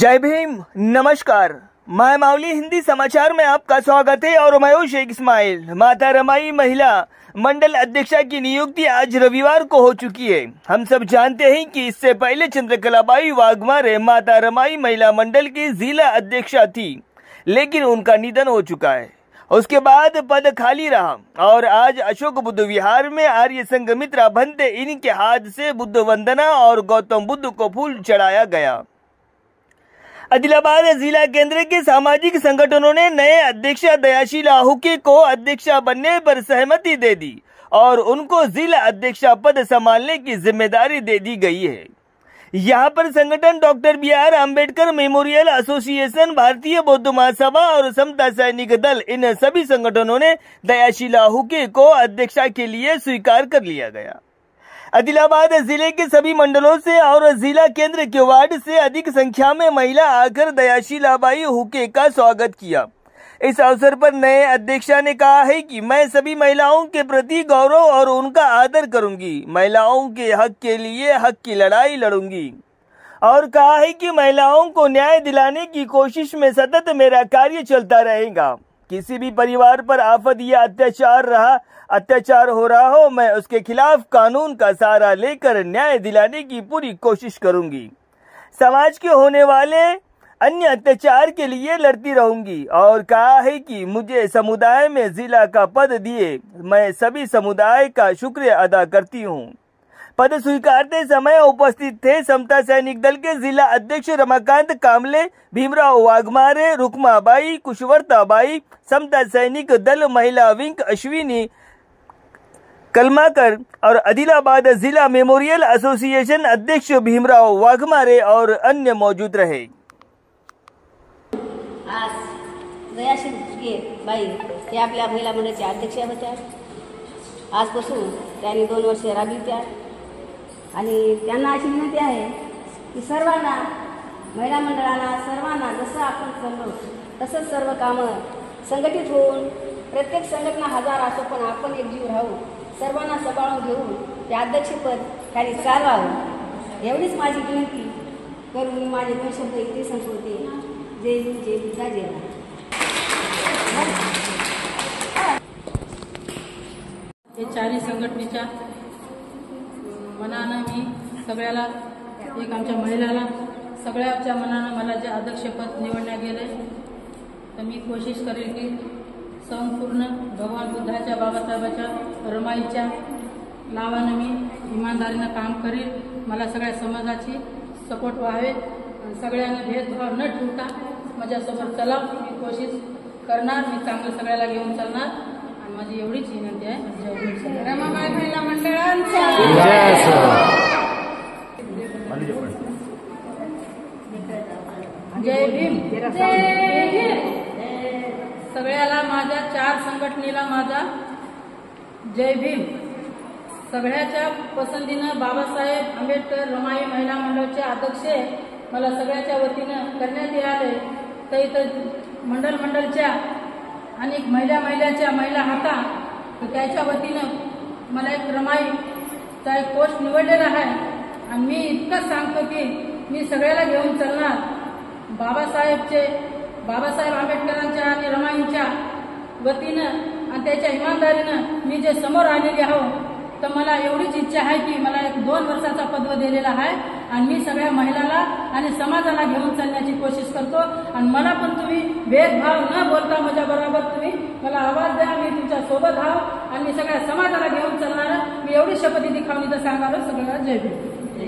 जय भीम, नमस्कार। मैं मावली हिंदी समाचार में आपका स्वागत है और मैं हूं शेख इस्माइल। माता रमाई महिला मंडल अध्यक्षा की नियुक्ति आज रविवार को हो चुकी है। हम सब जानते हैं कि इससे पहले चंद्रकलाबाई वाघमारे माता रमाई महिला मंडल की जिला अध्यक्षा थी, लेकिन उनका निधन हो चुका है। उसके बाद पद खाली रहा और आज अशोक बुद्ध विहार में आर्य संघमित्रा भंते इनके हाथ से बुद्ध वंदना और गौतम बुद्ध को फूल चढ़ाया गया। आदिलाबाद जिला केंद्र के सामाजिक संगठनों ने नए अध्यक्ष दयाशीला हुके को अध्यक्षा बनने पर सहमति दे दी और उनको जिला अध्यक्षा पद संभालने की जिम्मेदारी दे दी गई है। यहाँ पर संगठन doctor BR Ambedkar memorial association, भारतीय बौद्ध महासभा और समता सैनिक दल, इन सभी संगठनों ने दयाशीला हुके को अध्यक्षा के लिए स्वीकार कर लिया गया। आदिलाबाद जिले के सभी मंडलों से और जिला केंद्र के वार्ड से अधिक संख्या में महिला आकर दयाशीलाबाई हुके का स्वागत किया। इस अवसर पर नए अध्यक्षा ने कहा है कि मैं सभी महिलाओं के प्रति गौरव और उनका आदर करूंगी, महिलाओं के हक के लिए हक की लड़ाई लड़ूंगी और कहा है कि महिलाओं को न्याय दिलाने की कोशिश में सतत मेरा कार्य चलता रहेगा। किसी भी परिवार पर आफत या अत्याचार हो रहा हो, मैं उसके खिलाफ कानून का सहारा लेकर न्याय दिलाने की पूरी कोशिश करूंगी। समाज के होने वाले अन्य अत्याचार के लिए लड़ती रहूंगी और कहा है कि मुझे समुदाय में जिला का पद दिए, मैं सभी समुदाय का शुक्रिया अदा करती हूं। पद स्वीकारते समय उपस्थित थे समता सैनिक दल के जिला अध्यक्ष रमाकांत कामले, भीमराव वाघमारे, रुक्माबाई, कुशवर्ताबाई, समता सैनिक दल महिला विंग अश्विनी कलमाकर और आदिलाबाद जिला मेमोरियल एसोसिएशन अध्यक्ष भीमराव वाघमारे और अन्य मौजूद रहे। आज दयाशील बाई हे आपल्या महिला मंडळाच्या अध्यक्षा होत्या। आजपासून त्यांनी 2 वर्ष राबवित्या आणि त्यांना अशी विनंती आहे की सर्वांना, महिला मंडळाला सर्वांना जसं आपण चाललो तसंच सर्व कामं संघटित होऊन, प्रत्येक संघटना हजार असो पण आपण एकजीव राहू, सर्वांना सांभाळून घेऊन ते अध्यक्षपद त्यांनी चालवावं, एवढीच माझी विनंती करून मी माझे 2 शब्द इथे संपवते। जय हिंद, जय बुद्धा, जय भारत। हे चारही संघटनेच्या मनानं मी सगळ्याला, एक आमच्या महिलाला सगळ्याच्या मनानं मला जे अध्यक्षपद निवडण्यात गेले, तर मी कोशिश करेल की संपूर्ण भगवान बुद्धाच्या, बाबासाहेबाच्या, रमाईच्या नावानं मी इमानदारीनं काम करेल। मला सगळ्या समाजाची सपोर्ट व्हावे, सगळ्यांना भेदभाव न ठेवता माझ्यासोबत चला, मी कोशिश करणार, मी चांगलं सगळ्याला घेऊन चालणार आणि माझी एवढीच विनंती आहे। जय भीम, रमाबाई महिला मंडळांचा जय भीम, जय भीम। सगळ्याला माझ्या 4 संघटनेला माझा जय भीम। सगळ्याच्या पसंतीनं बाबासाहेब आंबेडकर रमाई महिला मंडळाचे अध्यक्ष मला सगळ्याच्या वतीनं करण्यात आले। तर इथं मंडळच्या अनेक महिला होता, तर त्याच्या वतीनं मला एक रमाईचा एक पोस्ट निवडलेला आहे आणि मी इतकं सांगतो की मी सगळ्याला घेऊन चालणार। बाबासाहेब आंबेडकरांच्या आणि रमाईंच्या वतीनं आणि त्याच्या इमानदारीनं मी जे समोर आलेले आहोत, तर मला एवढीच इच्छा आहे की मला एक 2 वर्षाचा पदवी दिलेला आहे आणि मी सगळ्या महिलाला आणि समाजाला घेऊन चालण्याची कोशिश करतो आणि मला पण तुम्ही भेदभाव न बोलता माझ्या बरोबर तुम्ही मला आवाज द्या, मी तुमच्या सोबत आहो आणि मी सगळ्या समाजाला घेऊन चालणार। मी एवढी शपथ दिखावणी तर सांगायला सगळ्यांना जय भीम।